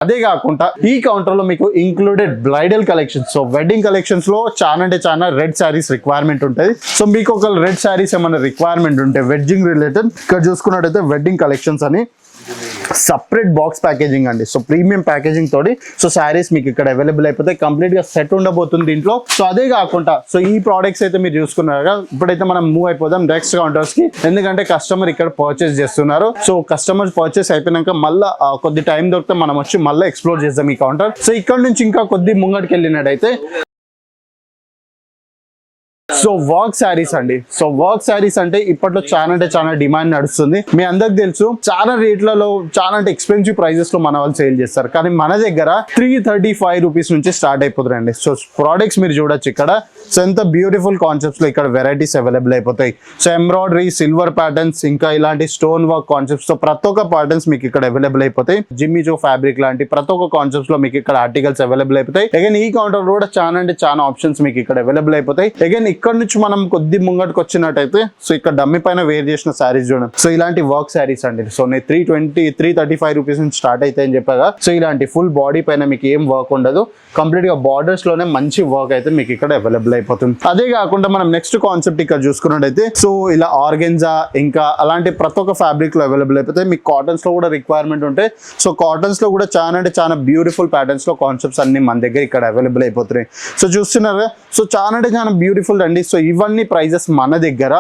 అదే కాకుండా ఈ కౌంటర్ లో మీకు included bridal collections, so wedding collections లో చాలా అంటే చాలా రెడ్ శారీస్ రిక్వైర్మెంట్ ఉంటుంది. సో మీకు ఒక రెడ్ శారీస్ ఏమైనా రిక్వైర్మెంట్ ఉంటే వెడ్డింగ్ రిలేటెడ్ ఇక్కడ చూసుకున్నట్టయితే వెడ్డింగ్ కలెక్షన్స్ అని సపరేట్ బాక్స్ ప్యాకేజింగ్ అండి. సో ప్రీమియం ప్యాకేజింగ్ తోటి సో శారీస్ మీకు ఇక్కడ అవైలబుల్ అయిపోతాయి. కంప్లీట్ గా సెట్ ఉండబోతుంది దీంట్లో. సో అదే కాకుండా సో ఈ ప్రోడక్ట్స్ అయితే మీరు చూసుకున్నారు. ఇప్పుడైతే మనం మూవ్ అయిపోదాం నెక్స్ట్ కౌంటర్స్ కి, ఎందుకంటే కస్టమర్ ఇక్కడ పర్చేస్ చేస్తున్నారు. సో కస్టమర్ పర్చేస్ అయిపోయినాక మళ్ళీ కొద్ది టైం దొరికితే మనం వచ్చి మళ్ళీ ఎక్స్ప్లోర్ చేద్దాం ఈ కౌంటర్. సో ఇక్కడ నుంచి ఇంకా కొద్ది ముంగటికి వెళ్ళినట్టయితే సో వర్క్ శారీస్ అండి. సో వర్క్ శారీస్ అంటే ఇప్పట్లో చాలా అంటే చాలా డిమాండ్ నడుస్తుంది. మీ అందరికి తెలుసు చాలా రేట్లలో చాలా అంటే ఎక్స్పెన్సివ్ ప్రైజెస్ లో మన వాళ్ళు సేల్ చేస్తారు. కానీ మన దగ్గర 335 రూపీస్ నుంచి స్టార్ట్ అయిపోతాయండి. సో ప్రోడక్ట్స్ మీరు చూడొచ్చు ఇక్కడ. సో ఎంత బ్యూటిఫుల్ కాన్సెప్ట్స్ లో ఇక్కడ వెరైటీస్ అవైలబుల్ అయిపోతాయి. సో ఎంబ్రాయిడరీ, సిల్వర్ ప్యాటర్న్స్, ఇంకా ఇలాంటి స్టోన్ వర్క్ కాన్సెప్ట్స్ తో ప్రతి ఒక్క ప్యాటర్న్స్ మీకు ఇక్కడ అవైలబుల్ అయిపోతాయి. జిమ్మిజో ఫ్యాబ్రిక్ లాంటి ప్రతి ఒక్క కాన్సెప్ట్స్ లో మీకు ఇక్కడ ఆర్టికల్స్ అవైలబుల్ అయిపోతాయి. అగైన్ ఈ కౌంటర్ కూడా చాలా అంటే చాలా ఆప్షన్స్ మీకు ఇక్కడ అవైలబుల్ అయిపోతాయి. అగైన్ ఇక్కడ నుంచి మనం కొద్ది ముంగటికి వచ్చినట్టయితే సో ఇక్కడ డమ్మి పైన వేర్ చేసిన శారీస్ చూడండి. సో ఇలాంటి వర్క్ శారీస్ అండి. సో నేను 335 రూపీస్ నుంచి స్టార్ట్ అయితే అని చెప్పగా, సో ఇలాంటి ఫుల్ బాడీ పైన మీకు ఏం వర్క్ ఉండదు, కంప్లీట్ గా బార్డర్స్ లోనే మంచి వర్క్ అయితే మీకు ఇక్కడ అవైలబుల్ అయిపోతుంది. అదే కాకుండా మనం నెక్స్ట్ కాన్సెప్ట్ ఇక్కడ చూసుకున్నట్టయితే సో ఇలా ఆర్గెన్జా ఇంకా అలాంటి ప్రతి ఒక్క ఫ్యాబ్రిక్ లో అవైలబుల్ అయిపోతాయి. మీకు కాటన్స్ లో కూడా రిక్వైర్మెంట్ ఉంటాయి. సో కాటన్స్ లో కూడా చాలా అంటే చాలా బ్యూటిఫుల్ ప్యాటర్న్స్ లో కాన్సెప్ట్స్ అన్ని మన దగ్గర ఇక్కడ అవైలబుల్ అయిపోతున్నాయి. సో చూస్తున్నారు, సో చాలా అంటే చాలా బ్యూటిఫుల్ అండి. సో ఇవన్నీ ప్రైజెస్ మన దగ్గర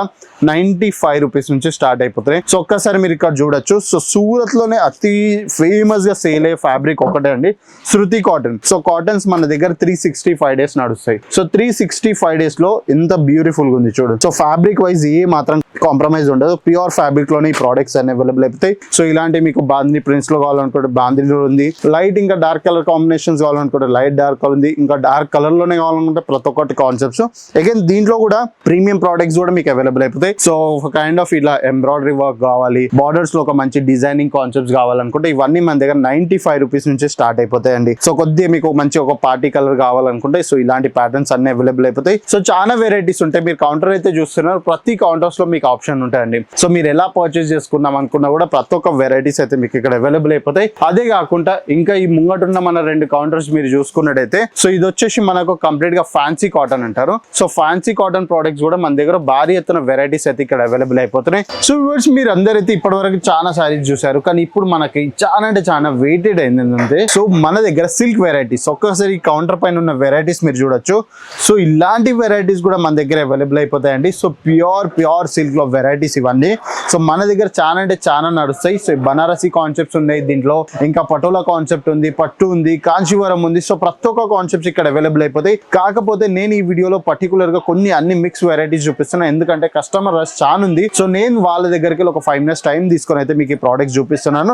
95 రూపీస్ నుంచి స్టార్ట్ అయిపోతున్నాయి. సో ఒక్కసారి మీరు ఇక్కడ చూడొచ్చు. సో సూరత్ లోనే అతి ఫేమస్ గా సేల్ అయ్యే ఫ్యాబ్రిక్ ఒకటే అండి, శృతి కాటన్. సో కాటన్స్ మన దగ్గర 365 డేస్ నడుస్తాయి. సో 365 డేస్ లో ఎంత బ్యూటిఫుల్ గా ఉంది చూడండి. సో ఫ్యాబ్రిక్ వైజ్ ఏ మాత్రం కాంప్రమైజ్ ఉండదు. ప్యూర్ ఫ్యాబ్రిక్ లోనే ఈ ప్రోడక్ట్స్ అన్ని అవైలబుల్ అయిపోతాయి. సో ఇలాంటి మీకు బాందీ ప్రింట్స్ లో కావాలనుకుంటే బాందీలో ఉంది, లైట్ ఇంకా డార్క్ కలర్ కాంబినేషన్స్ కావాలనుకుంటే లైట్ డార్క్ ఉంది, ఇంకా డార్క్ కలర్ లోనే కావాలనుకుంటే ప్రతి ఒక్కటి కాన్సెప్ట్స్. అగైన్ దీంట్లో కూడా ప్రీమియం ప్రోడక్ట్స్ కూడా మీకు అవైలబుల్ అయిపోతాయి. సో కైండ్ ఆఫ్ ఇలా ఎంబ్రాయిడరీ వర్క్ కావాలి, బార్డర్స్ లో ఒక మంచి డిజైనింగ్ కాన్సెప్ట్స్ కావాలనుకుంటే ఇవన్నీ మన దగ్గర 95 రూపీస్ నుంచి స్టార్ట్ అయిపోతాయండి. సో కొద్దిగా మీకు మంచి ఒక పార్టీ కలర్ కావాలనుకుంటే సో ఇలాంటి ప్యాటర్న్స్ అన్ని అవైలబుల్ అయిపోతాయి. సో చాలా వెరైటీస్ ఉంటాయి. మీరు కౌంటర్ అయితే చూస్తున్నారు, ప్రతి కౌంటర్స్ లో మీకు ఆప్షన్ ఉంటాయండి. సో మీరు ఎలా పర్చేస్ చేసుకుందాం అనుకున్నా కూడా ప్రతి ఒక్క వెరైటీస్ అయితే మీకు ఇక్కడ అవైలబుల్ అయిపోతాయి. అదే కాకుండా ఇంకా ఈ ముంగటున్న మన 2 కౌంటర్స్ మీరు చూసుకున్నట్టయితే సో ఇది వచ్చేసి మనకు కంప్లీట్ గా ఫ్యాన్సీ కాటన్ అంటారు. సో ఫ్యాన్సీ కాటన్ ప్రోడక్ట్స్ కూడా మన దగ్గర భారీ ఎత్తున వెరైటీస్ అయితే ఇక్కడ అవైలబుల్ అయిపోతున్నాయి. సో వ్యూవర్స్, మీరు అందరైతే ఇప్పటి వరకు చాలా సారీస్ చూసారు, కానీ ఇప్పుడు మనకి చాలా అంటే చాలా వెయిటెడ్ అయింది ఏంటంటే సో మన దగ్గర సిల్క్ వెరైటీస్. ఒక్కసారి కౌంటర్ పైన ఉన్న వెరైటీస్ మీరు చూడొచ్చు. సో ఇలాంటి వెరైటీస్ కూడా మన దగ్గర అవైలబుల్ అయిపోతాయండి. సో ప్యూర్ సిల్క్ లో వెరైటీస్ ఇవన్నీ. సో మన దగ్గర చాలా అంటే చాలా నడుస్తాయి. సో బనారసి కాన్సెప్ట్స్ ఉన్నాయి దీంట్లో, ఇంకా పటోలా కాన్సెప్ట్ ఉంది, పట్టు ఉంది, కాంచీవరం ఉంది. సో ప్రతి ఒక్క కాన్సెప్ట్స్ ఇక్కడ అవైలబుల్ అయిపోతాయి. కాకపోతే నేను ఈ వీడియోలో పర్టికులర్ గా అన్ని మిక్స్ వెరైటీస్ చూపిస్తున్నాను, ఎందుకంటే కస్టమర్ రష్ చాలా ఉంది. సో నేను వాళ్ళ దగ్గరికి ఒక 5 minutes టైం తీసుకొని అయితే మీకు ఈ ప్రోడక్ట్స్ చూపిస్తున్నాను.